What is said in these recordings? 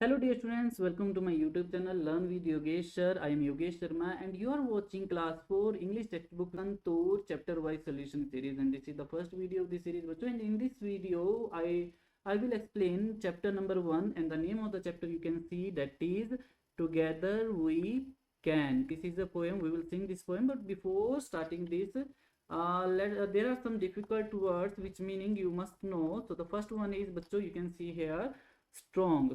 Hello dear students, welcome to my YouTube channel Learn with Yogesh Sir. I am Yogesh Sharma and you are watching class 4 English textbook Santoor chapter wise solution series, and this is the first video of this series. And in this video I will explain chapter number 1, and the name of the chapter you can see, that is Together We Can. This is a poem. We will sing this poem, but before starting this there are some difficult words which meaning you must know. So the first one is bachcho, you can see here, strong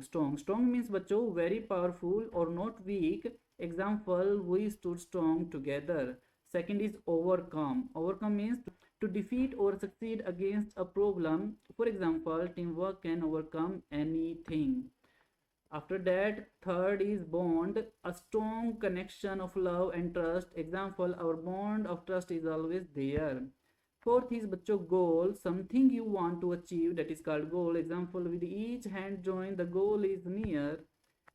means bachcho very powerful or not weak. Example, we stood strong together. Second is overcome means to defeat or succeed against a problem. For example, teamwork can overcome anything. After that, third is bond, a strong connection of love and trust. Example, our bond of trust is always there. Fourth is bachcho goal, something you want to achieve, that is called goal. Example, with each hand joined, the goal is near.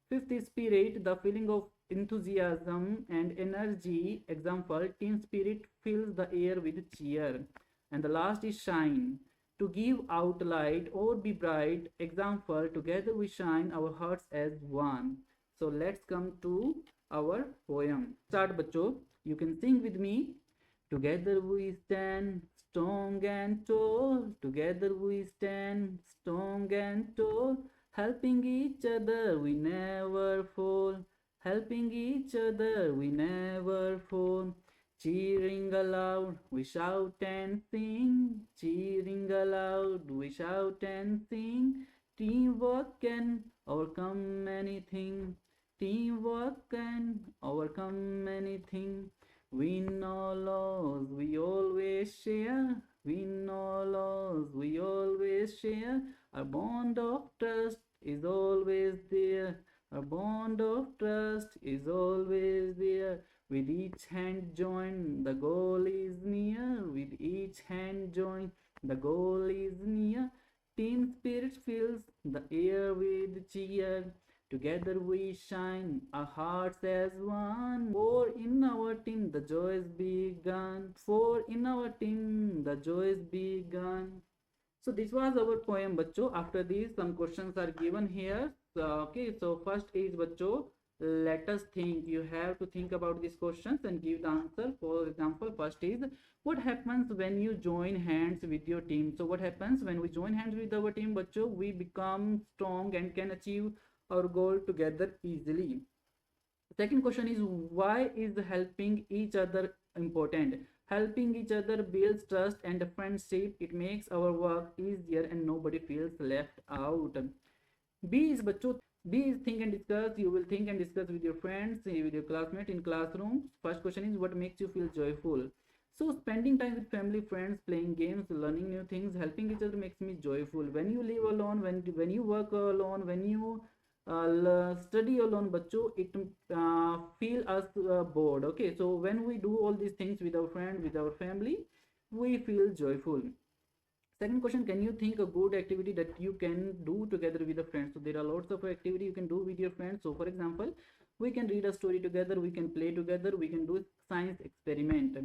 Fifth is spirit, the feeling of enthusiasm and energy. Example, team spirit fills the air with cheer. And the last is shine, to give out light or be bright. Example, together we shine our hearts as one. So let's come to our poem. Start bachcho, you can sing with me. Together we stand strong and tall. Together we stand strong and tall. Helping each other we never fall. Helping each other we never fall. Cheering aloud we shout and sing. Cheering aloud we shout and sing. Teamwork can overcome anything. Teamwork can overcome anything. Win or loss, we always share. Win or loss, we always share. Our bond of trust is always there. Our bond of trust is always there. With each hand joined, the goal is near. With each hand joined, the goal is near. Team spirit fills the air with cheer. Together we shine, our hearts as one. For in our team the joy is begun. For in our team the joy is begun. So this was our poem, bachcho. After this, some questions are given here. So first is bachcho, let us think. You have to think about these questions and give the answer. For example, first is, what happens when you join hands with your team? So what happens when we join hands with our team, bachcho? We become strong and can achieve our goal together easily. Second question is, why is helping each other important? Helping each other builds trust and friendship. It makes our work easier and nobody feels left out. B is bachcho. B is think and discuss. You will think and discuss with your friends, with your classmates in classroom. First question is, what makes you feel joyful? So spending time with family, friends, playing games, learning new things, helping each other makes me joyful. When you live alone, when you work alone, when you study alone, bachcho, it feel us bored. Okay, so when we do all these things with our friend, with our family, we feel joyful. Second question, can you think a good activity that you can do together with a friend? So there are lots of activity you can do with your friends. So for example, we can read a story together, we can play together, we can do science experiment.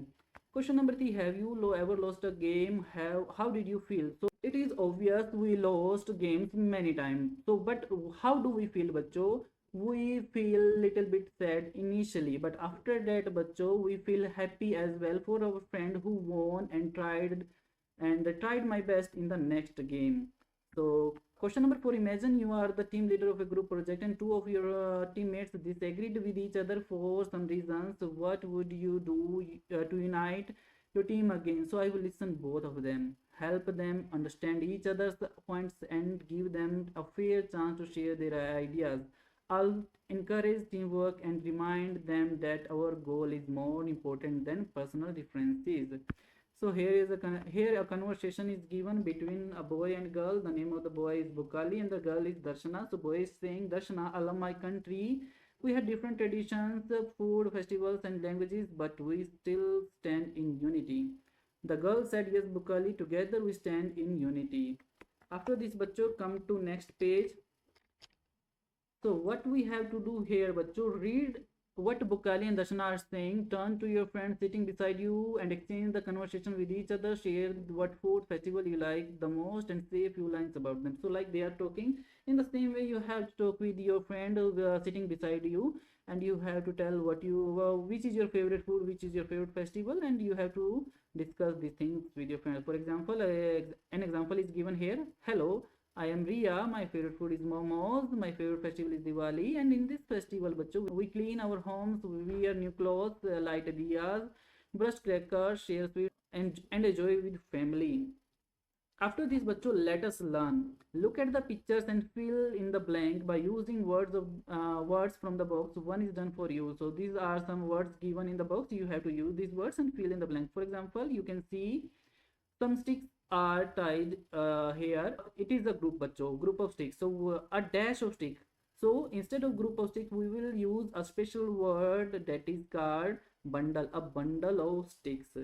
Question number 3, have you ever lost a game? How did you feel? So it is obvious we lost games many times. So but how do we feel, bachcho? We feel little bit sad initially, but after that, bachcho, we feel happy as well for our friend who won and tried my best in the next game. So question number 4, imagine you are the team leader of a group project and two of your teammates disagreed with each other for some reasons. So what would you do to unite your team again? So I will listen both of them, help them understand each other's points and give them a fair chance to share their ideas. I'll encourage teamwork and remind them that our goal is more important than personal differences. So here a conversation is given between a boy and girl. The name of the boy is Bukali and the girl is Darshana. So boy is saying, Darshana, I love my country. We have different traditions, food, festivals and languages, but we still stand in unity. The girl said, yes, Bukali, together we stand in unity. After this, bachcho, come to next page. So what we have to do here, bachcho, read what Bukali and Darshana are saying. Turn to your friend sitting beside you and exchange the conversation with each other. Share what food festival you like the most and say a few lines about them. So like they are talking in the same way, you have to talk with your friend sitting beside you, and you have to tell what you which is your favorite food, which is your favorite festival, and you have to discuss these things with your friends. For example, an example is given here. Hello, I am Ria. My favorite food is momos. My favorite festival is Diwali. And in this festival, bachcho, we clean our homes, we wear new clothes, light diyas, brush crackers, share sweets, and enjoy with family. After this, bachcho, let us learn. Look at the pictures and fill in the blank by using words from the box. One is done for you. So these are some words given in the box. You have to use these words and fill in the blank. For example, you can see some sticks are tied here. It is a group, bachcho, group of sticks. So a dash of stick. So instead of group of sticks, we will use a special word that is called bundle, a bundle of sticks.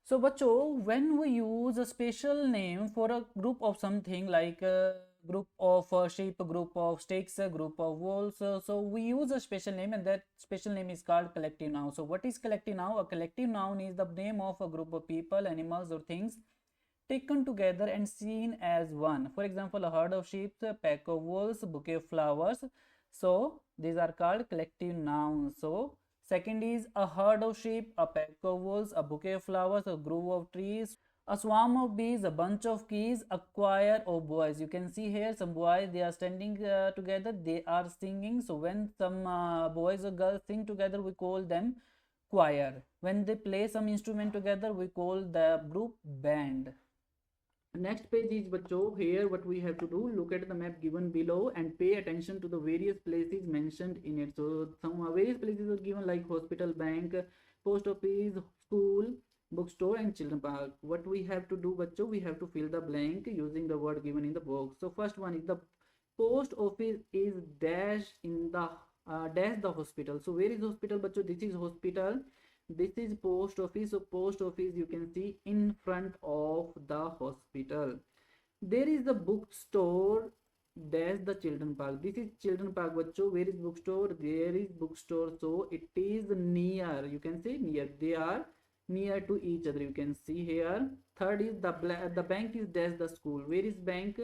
So bacho, when we use a special name for a group of something like a group of sheep, a group of sticks, a group of wolves, so we use a special name, and that special name is called collective noun. So what is collective noun? A collective noun is the name of a group of people, animals or things taken together and seen as one. For example, a herd of sheep, a pack of wolves, a bouquet of flowers. So these are called collective nouns. So second is a herd of sheep, a pack of wolves, a bouquet of flowers, a grove of trees, a swarm of bees, a bunch of keys, a choir of boys. You can see here some boys, they are standing together, they are singing. So when some boys or girls sing together, we call them choir. When they play some instrument together, we call the group band. Next page is bacho, here what we have to do, look at the map given below and pay attention to the various places mentioned in it. So some various places are given like hospital, bank, post office, school, bookstore and children park. What we have to do bacho, we have to fill the blank using the word given in the box. So first one is the post office is dash in the dash the hospital. So where is hospital bacho? This is hospital, this is post office. So post office you can see in front of the hospital. There is the bookstore dash the children park. This is children park bacho. Where is bookstore? There is bookstore, so it is near, you can say near, they are near to each other, you can see here. Third is the bank is dash the school. Where is bank?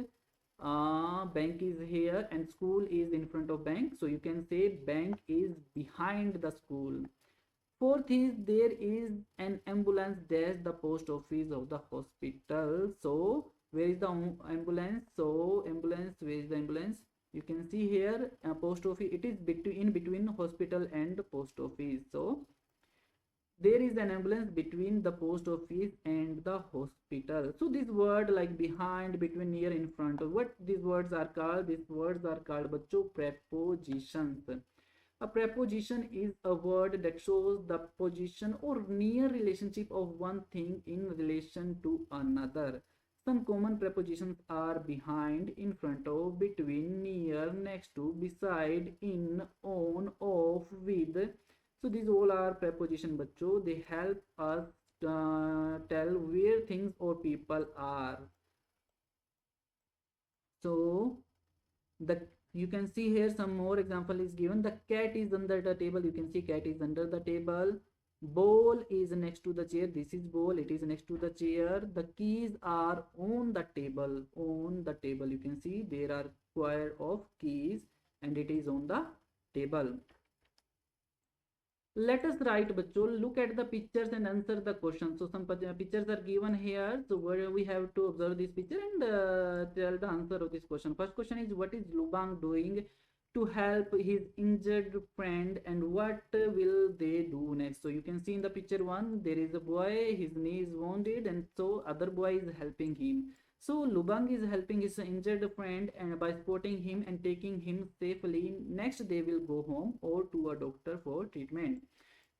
Bank is here and school is in front of bank, so you can say bank is behind the school. Fourth is there is an ambulance dash the post office of the hospital. So where is the ambulance? So ambulance, where is the ambulance? You can see here post office, it is between hospital and post office. So there is an ambulance between the post office and the hospital. So this word like behind, between, near, in front of, what these words are called? These words are called bacho prepositions. A preposition is a word that shows the position or near relationship of one thing in relation to another. Some common prepositions are behind, in front of, between, near, next to, beside, in, on, off, with. So these all are preposition bachcho. They help us tell where things or people are. So the, you can see here some more example is given. The cat is under the table. You can see cat is under the table. Ball is next to the chair. This is ball, it is next to the chair. The keys are on the table. On the table, you can see there are choir of keys and it is on the table. Let us write bachcho. Look at the pictures and answer the question. So some pictures are given here, so where we have to observe this picture and tell the answer of this question. First question is, what is Lubang doing to help his injured friend and what will they do next? So you can see in the picture one, there is a boy, his knee is wounded and so other boy is helping him. So Lubang is helping his injured friend and by supporting him and taking him safely. Next they will go home or to a doctor for treatment.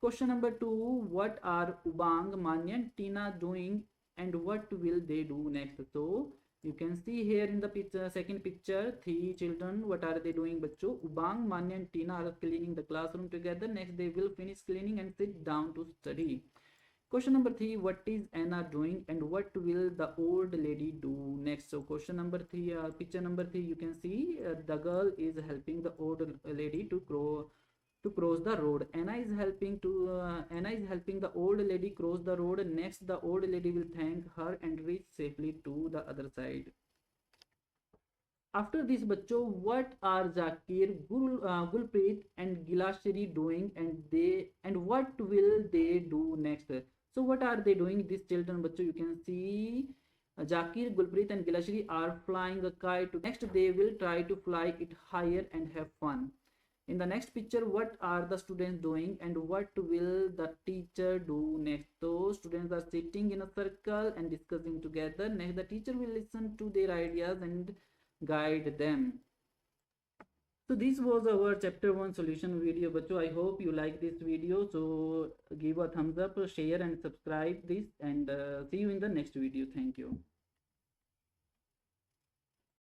Question number 2, what are Ubang, Manya and Tina doing and what will they do next? So you can see here in the picture, second picture, 3 children, what are they doing bachcho? Ubang, Manya and Tina are cleaning the classroom together. Next they will finish cleaning and sit down to study. Question number 3, what is Anna doing and what will the old lady do next? So question number 3, picture number 3, you can see the girl is helping the old lady to to cross the road. Anna is helping the old lady cross the road. Next, the old lady will thank her and reach safely to the other side. After this, बच्चों, what are Zakir, Gulpreet and Gilashri doing, and what will they do next? So what are they doing? These children, बच्चों, you can see Zakir, Gulpreet and Gilashri are flying a kite. Next, they will try to fly it higher and have fun. In the next picture, what are the students doing and what will the teacher do next? So students are sitting in a circle and discussing together. Next, the teacher will listen to their ideas and guide them. So this was our chapter 1 solution video, bachcho. I hope you like this video. So give a thumbs up, share and subscribe this, and see you in the next video. Thank you.